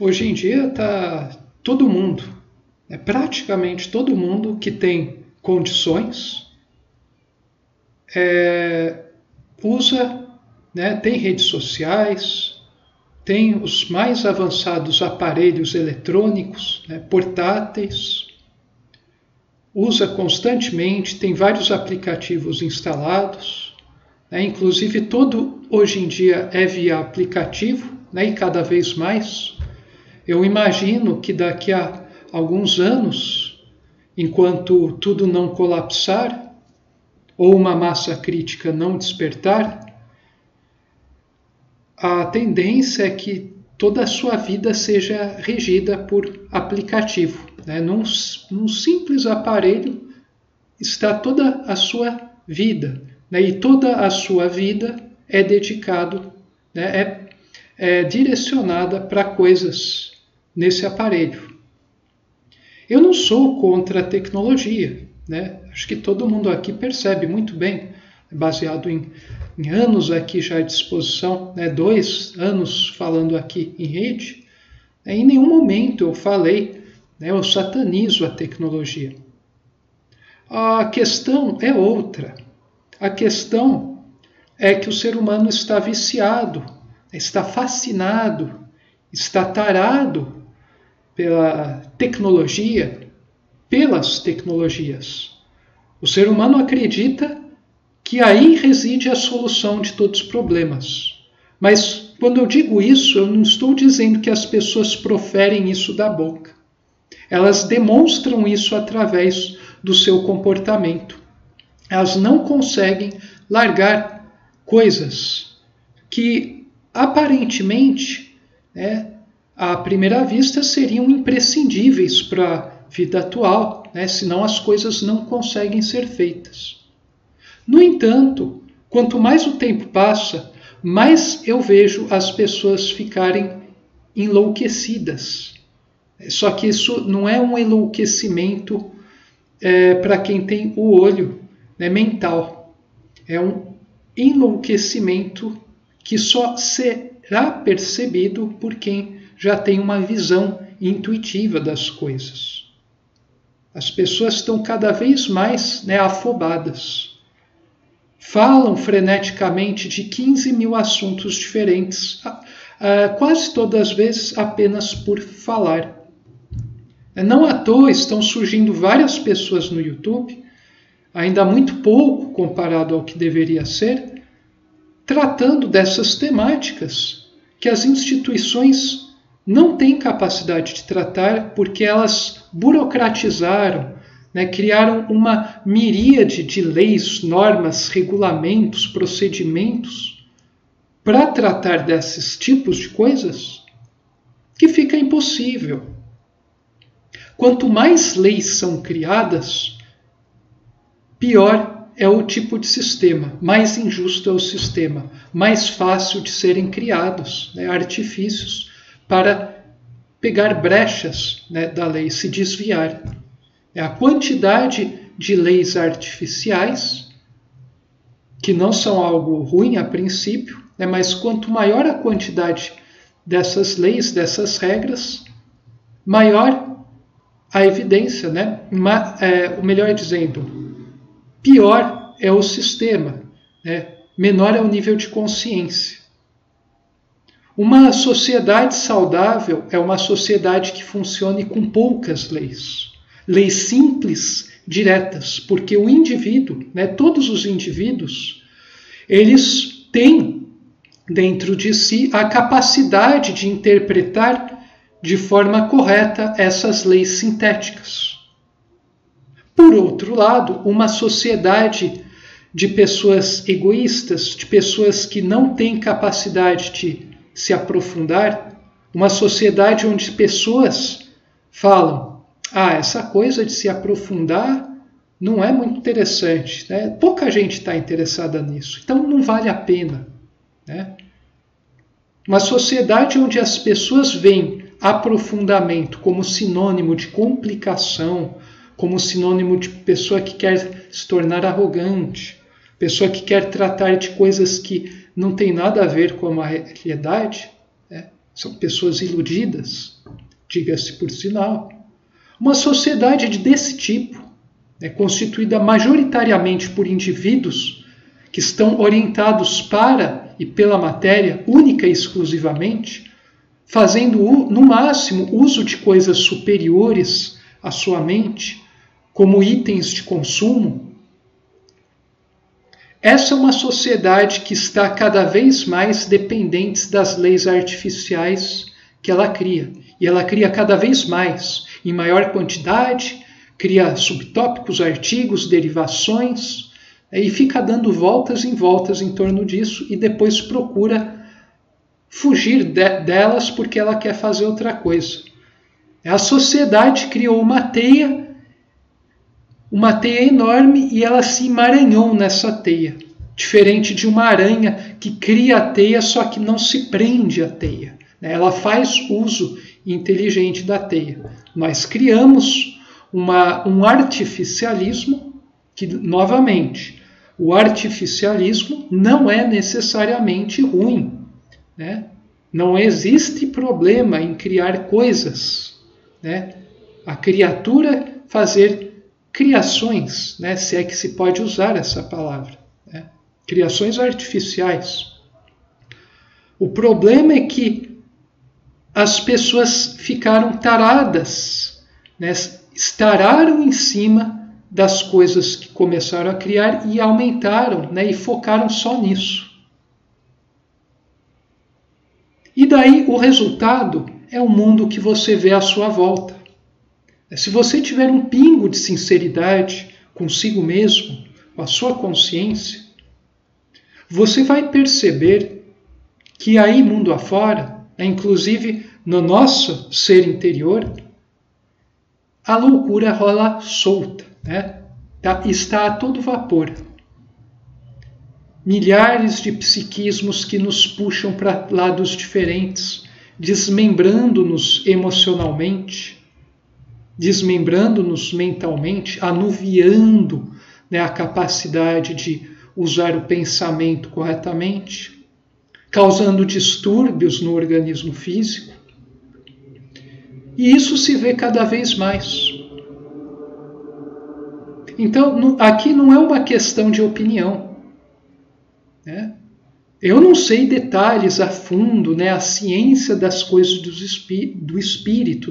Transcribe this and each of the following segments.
Hoje em dia está todo mundo, praticamente todo mundo que tem condições, usa, tem redes sociais, tem os mais avançados aparelhos eletrônicos, portáteis, usa constantemente, tem vários aplicativos instalados, inclusive todo hoje em dia é via aplicativo, e cada vez mais. Eu imagino que daqui a alguns anos, enquanto tudo não colapsar, ou uma massa crítica não despertar, a tendência é que toda a sua vida seja regida por aplicativo. Num simples aparelho está toda a sua vida, e toda a sua vida é dedicado, é direcionada para coisas nesse aparelho. Eu não sou contra a tecnologia, acho que todo mundo aqui percebe muito bem, baseado em anos aqui já à disposição, 2 anos falando aqui em rede, em nenhum momento eu falei, eu satanizo a tecnologia. A questão é outra. A questão é que o ser humano está viciado, está fascinado, está tarado pela tecnologia, pelas tecnologias. O ser humano acredita que aí reside a solução de todos os problemas. Mas quando eu digo isso, eu não estou dizendo que as pessoas proferem isso da boca. Elas demonstram isso através do seu comportamento. Elas não conseguem largar coisas que aparentemente, à primeira vista, seriam imprescindíveis para a vida atual, senão as coisas não conseguem ser feitas. No entanto, quanto mais o tempo passa, mais eu vejo as pessoas ficarem enlouquecidas. Só que isso não é um enlouquecimento para quem tem o olho mental. É um enlouquecimento que só será percebido por quem já tem uma visão intuitiva das coisas. As pessoas estão cada vez mais afobadas. Falam freneticamente de 15 mil assuntos diferentes, quase todas as vezes apenas por falar. Não à toa estão surgindo várias pessoas no YouTube, ainda muito pouco comparado ao que deveria ser, tratando dessas temáticas que as instituições não têm capacidade de tratar porque elas burocratizaram, criaram uma miríade de leis, normas, regulamentos, procedimentos para tratar desses tipos de coisas que fica impossível. Quanto mais leis são criadas, pior é o tipo de sistema, mais injusto é o sistema, mais fácil de serem criados artifícios para pegar brechas da lei, se desviar. A quantidade de leis artificiais, que não são algo ruim a princípio, mas quanto maior a quantidade dessas leis, dessas regras, maior a evidência, melhor dizendo, pior é o sistema, menor é o nível de consciência. Uma sociedade saudável é uma sociedade que funcione com poucas leis. Leis simples, diretas, porque o indivíduo, todos os indivíduos, eles têm dentro de si a capacidade de interpretar de forma correta essas leis sintéticas. Por outro lado, uma sociedade de pessoas egoístas, de pessoas que não têm capacidade de se aprofundar, uma sociedade onde pessoas falam: essa coisa de se aprofundar não é muito interessante, pouca gente está interessada nisso, então não vale a pena. Uma sociedade onde as pessoas veem aprofundamento como sinônimo de complicação, como sinônimo de pessoa que quer se tornar arrogante, pessoa que quer tratar de coisas que não tem nada a ver com a realidade, São pessoas iludidas, diga-se por sinal. Uma sociedade desse tipo, constituída majoritariamente por indivíduos que estão orientados para e pela matéria, única e exclusivamente, fazendo, no máximo, uso de coisas superiores à sua mente, como itens de consumo. Essa é uma sociedade que está cada vez mais dependente das leis artificiais que ela cria. E ela cria cada vez mais, em maior quantidade, cria subtópicos, artigos, derivações, e fica dando voltas em torno disso e depois procura fugir delas porque ela quer fazer outra coisa. A sociedade criou uma teia enorme e ela se emaranhou nessa teia. Diferente de uma aranha que cria a teia, só que não se prende à teia. Ela faz uso inteligente da teia. Nós criamos um artificialismo que, novamente, o artificialismo não é necessariamente ruim. Não existe problema em criar coisas. A criatura fazer criações, se é que se pode usar essa palavra. Criações artificiais. O problema é que as pessoas ficaram taradas, estararam em cima das coisas que começaram a criar e aumentaram, e focaram só nisso. E daí o resultado é o mundo que você vê à sua volta. Se você tiver um pingo de sinceridade consigo mesmo, com a sua consciência, você vai perceber que aí, mundo afora, inclusive no nosso ser interior, a loucura rola solta, está a todo vapor. Milhares de psiquismos que nos puxam para lados diferentes, desmembrando-nos emocionalmente, desmembrando-nos mentalmente, anuviando a capacidade de usar o pensamento corretamente, causando distúrbios no organismo físico. E isso se vê cada vez mais. Então, aqui não é uma questão de opinião. Eu não sei detalhes a fundo, a ciência das coisas do espírito,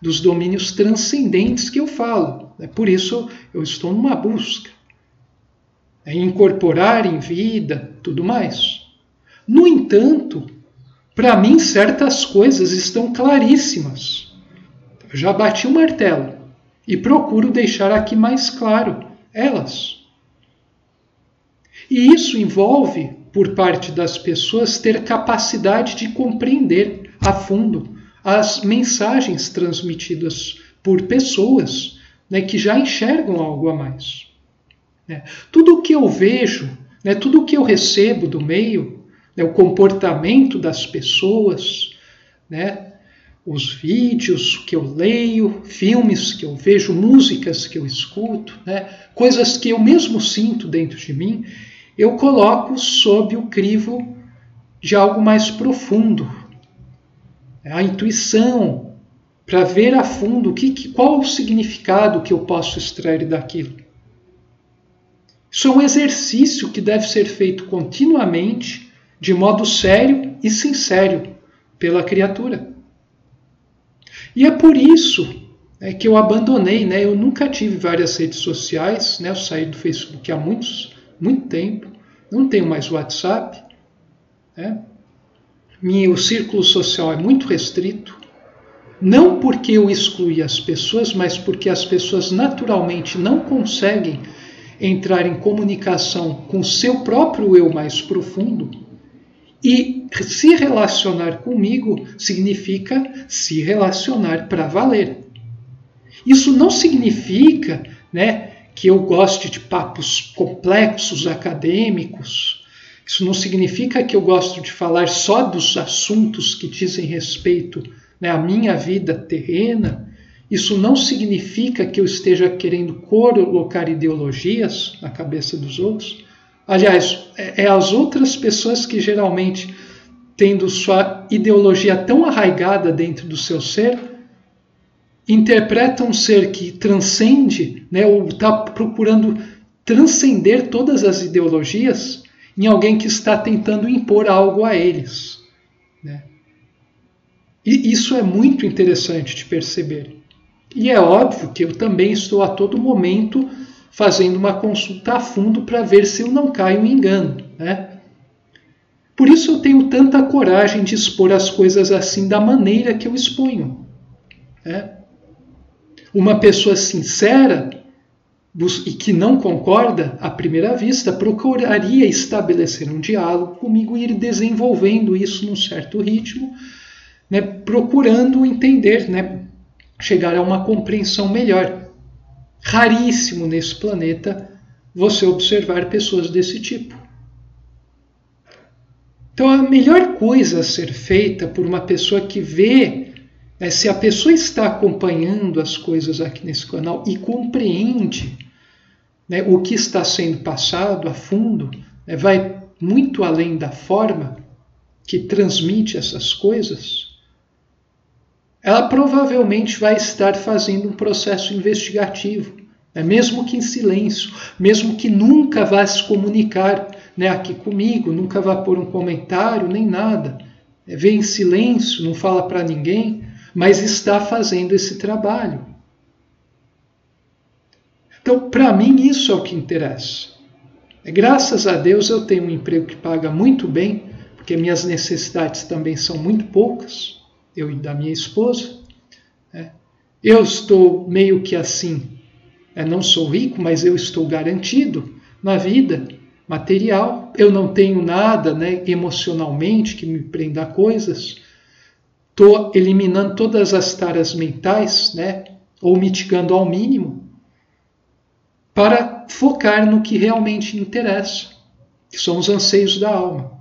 dos domínios transcendentes que eu falo. Por isso eu estou numa busca. Incorporar em vida, tudo mais. No entanto, para mim certas coisas estão claríssimas. Eu já bati o martelo e procuro deixar aqui mais claro elas. E isso envolve, por parte das pessoas, ter capacidade de compreender a fundo as mensagens transmitidas por pessoas que já enxergam algo a mais. Tudo o que eu vejo, tudo o que eu recebo do meio, o comportamento das pessoas, os vídeos que eu leio, filmes que eu vejo, músicas que eu escuto, coisas que eu mesmo sinto dentro de mim, eu coloco sob o crivo de algo mais profundo. A intuição, para ver a fundo qual o significado que eu posso extrair daquilo. Isso é um exercício que deve ser feito continuamente, de modo sério e sincero, pela criatura. E é por isso que eu abandonei, eu nunca tive várias redes sociais, eu saí do Facebook há muito tempo, não tenho mais WhatsApp, o círculo social é muito restrito, não porque eu excluí as pessoas, mas porque as pessoas naturalmente não conseguem entrar em comunicação com o seu próprio eu mais profundo, e se relacionar comigo significa se relacionar para valer. Isso não significa, que eu goste de papos complexos, acadêmicos. Isso não significa que eu gosto de falar só dos assuntos que dizem respeito à minha vida terrena. Isso não significa que eu esteja querendo colocar ideologias na cabeça dos outros. Aliás, as outras pessoas que geralmente tendo sua ideologia tão arraigada dentro do seu ser, interpreta um ser que transcende, né, ou está procurando transcender todas as ideologias em alguém que está tentando impor algo a eles, né? E isso é muito interessante de perceber. E é óbvio que eu também estou a todo momento fazendo uma consulta a fundo para ver se eu não caio em engano, né? Por isso eu tenho tanta coragem de expor as coisas assim da maneira que eu exponho, né? Uma pessoa sincera e que não concorda à primeira vista procuraria estabelecer um diálogo comigo e ir desenvolvendo isso num certo ritmo, né, procurando entender, né, chegar a uma compreensão melhor. Raríssimo nesse planeta você observar pessoas desse tipo. Então a melhor coisa a ser feita por uma pessoa que vê, né, se a pessoa está acompanhando as coisas aqui nesse canal e compreende, né, o que está sendo passado a fundo, né, vai muito além da forma que transmite essas coisas, ela provavelmente vai estar fazendo um processo investigativo, né, mesmo que em silêncio, mesmo que nunca vá se comunicar, né, aqui comigo, nunca vá pôr um comentário, nem nada, vê em silêncio, não fala para ninguém, mas está fazendo esse trabalho. Então, para mim, isso é o que interessa. Graças a Deus eu tenho um emprego que paga muito bem, porque minhas necessidades também são muito poucas, eu e da minha esposa. Eu estou meio que assim, não sou rico, mas eu estou garantido na vida material. Eu não tenho nada, né, emocionalmente que me prenda a coisas. Estou eliminando todas as taras mentais, né, ou mitigando ao mínimo, para focar no que realmente interessa, que são os anseios da alma.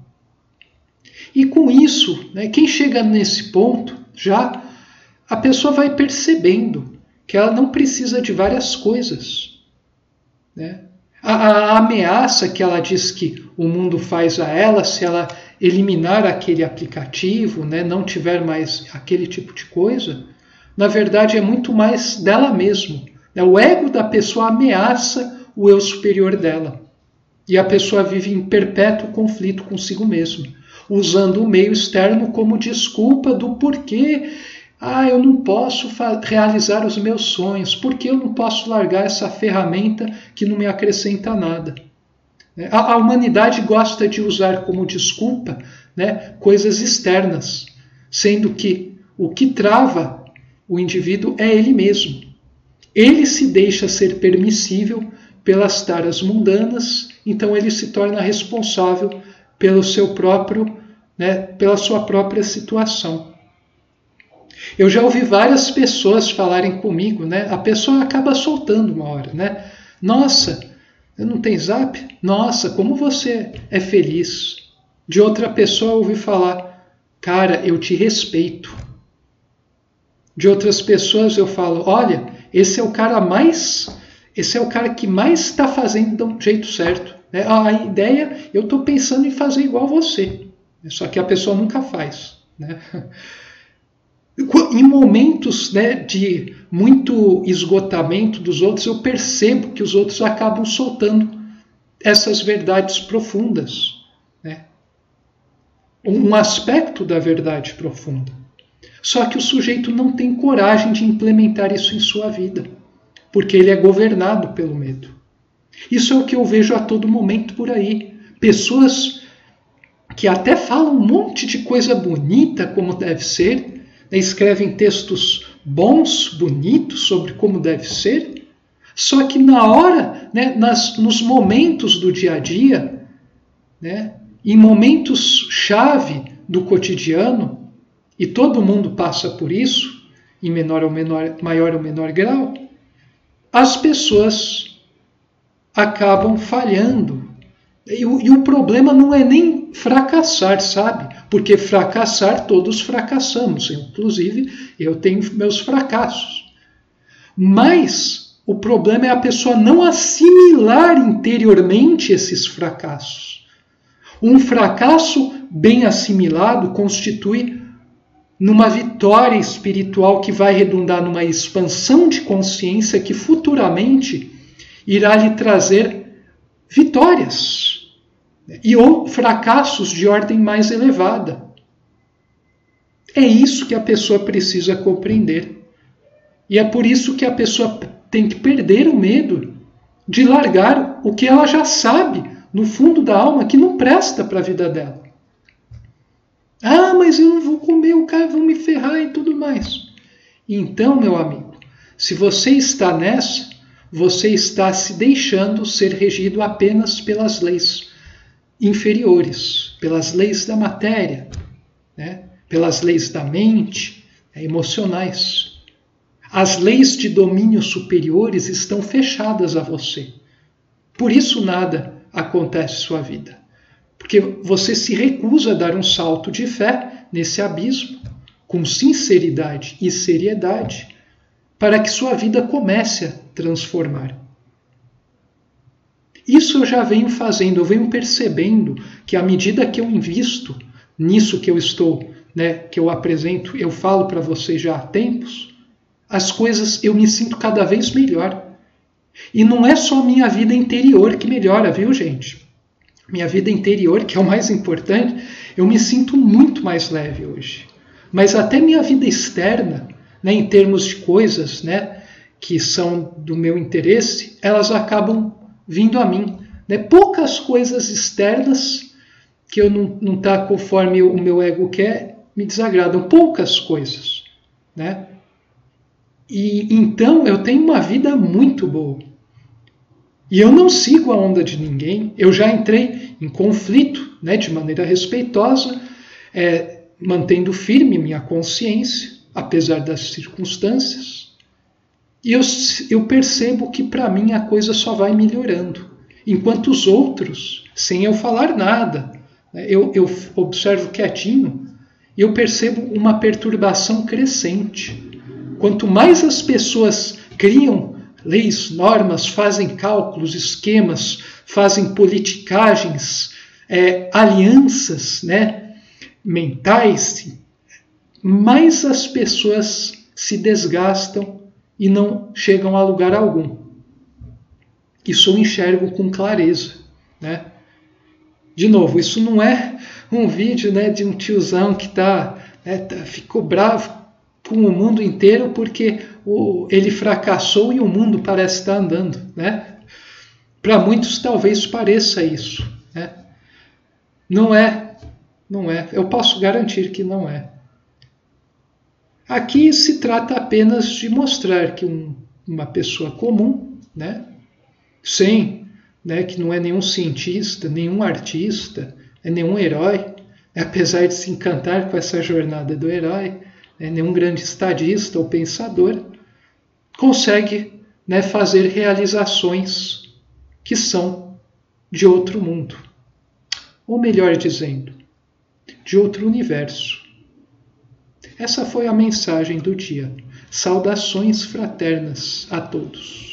E com isso, né, quem chega nesse ponto, já a pessoa vai percebendo que ela não precisa de várias coisas, né? A ameaça que ela diz que o mundo faz a ela, se ela eliminar aquele aplicativo, né, não tiver mais aquele tipo de coisa, na verdade é muito mais dela mesma. O ego da pessoa ameaça o eu superior dela. E a pessoa vive em perpétuo conflito consigo mesma, usando o meio externo como desculpa do porquê eu não posso realizar os meus sonhos, porque eu não posso largar essa ferramenta que não me acrescenta nada. A humanidade gosta de usar como desculpa, né, coisas externas, sendo que o que trava o indivíduo é ele mesmo. Ele se deixa ser permissível pelas taras mundanas, então ele se torna responsável pelo seu próprio, né, pela sua própria situação. Eu já ouvi várias pessoas falarem comigo, né? A pessoa acaba soltando uma hora, né? Nossa, não tem Zap? Nossa, como você é feliz. De outra pessoa eu ouvi falar, cara, eu te respeito. De outras pessoas eu falo, olha, esse é o cara que mais está fazendo do jeito certo. Né? A ideia, eu estou pensando em fazer igual você. Só que a pessoa nunca faz. Né? Em momentos, né, de muito esgotamento dos outros, eu percebo que os outros acabam soltando essas verdades profundas. Né? Um aspecto da verdade profunda. Só que o sujeito não tem coragem de implementar isso em sua vida, porque ele é governado pelo medo. Isso é o que eu vejo a todo momento por aí. Pessoas que até falam um monte de coisa bonita, como deve ser, escrevem textos bons, bonitos, sobre como deve ser, só que na hora, né, nos momentos do dia a dia, né, em momentos chave do cotidiano, e todo mundo passa por isso, em maior ou menor grau, as pessoas acabam falhando. E o problema não é nem fracassar, sabe? Porque fracassar, todos fracassamos. Inclusive, eu tenho meus fracassos. Mas o problema é a pessoa não assimilar interiormente esses fracassos. Um fracasso bem assimilado constitui numa vitória espiritual que vai redundar numa expansão de consciência que futuramente irá lhe trazer vitórias e ou fracassos de ordem mais elevada. É isso que a pessoa precisa compreender. E é por isso que a pessoa tem que perder o medo de largar o que ela já sabe no fundo da alma que não presta para a vida dela. Ah, mas eu não vou comer, o cara vai me ferrar e tudo mais. Então, meu amigo, se você está nessa, você está se deixando ser regido apenas pelas leis inferiores, pelas leis da matéria, né? Pelas leis da mente, emocionais. As leis de domínio superiores estão fechadas a você. Por isso nada acontece em sua vida. Porque você se recusa a dar um salto de fé nesse abismo, com sinceridade e seriedade, para que sua vida comece a transformar. Isso eu já venho fazendo, eu venho percebendo que à medida que eu invisto nisso que eu estou, que eu apresento, eu falo para vocês já há tempos, as coisas eu me sinto cada vez melhor. E não é só a minha vida interior que melhora, viu, gente? Minha vida interior, que é o mais importante, eu me sinto muito mais leve hoje. Mas até minha vida externa, em termos de coisas que são do meu interesse, elas acabam vindo a mim. Poucas coisas externas que eu não tá conforme o meu ego quer, me desagradam. Poucas coisas. E então eu tenho uma vida muito boa. E eu não sigo a onda de ninguém. Eu já entrei em conflito, de maneira respeitosa, mantendo firme minha consciência, apesar das circunstâncias. E eu percebo que para mim a coisa só vai melhorando. Enquanto os outros, sem eu falar nada, eu observo quietinho e eu percebo uma perturbação crescente. Quanto mais as pessoas criam leis, normas, fazem cálculos, esquemas, fazem politicagens, alianças mentais, mais as pessoas se desgastam e não chegam a lugar algum. Isso eu enxergo com clareza. De novo, isso não é um vídeo de um tiozão que ficou bravo com o mundo inteiro porque ele fracassou e o mundo parece estar andando. Para muitos talvez pareça isso. Não é. Eu posso garantir que não é. Aqui se trata apenas de mostrar que uma pessoa comum, sem, que não é nenhum cientista, nenhum artista, nenhum herói, apesar de se encantar com essa jornada do herói, nenhum grande estadista ou pensador, consegue fazer realizações que são de outro mundo. Ou melhor dizendo, de outro universo. Essa foi a mensagem do dia. Saudações fraternas a todos.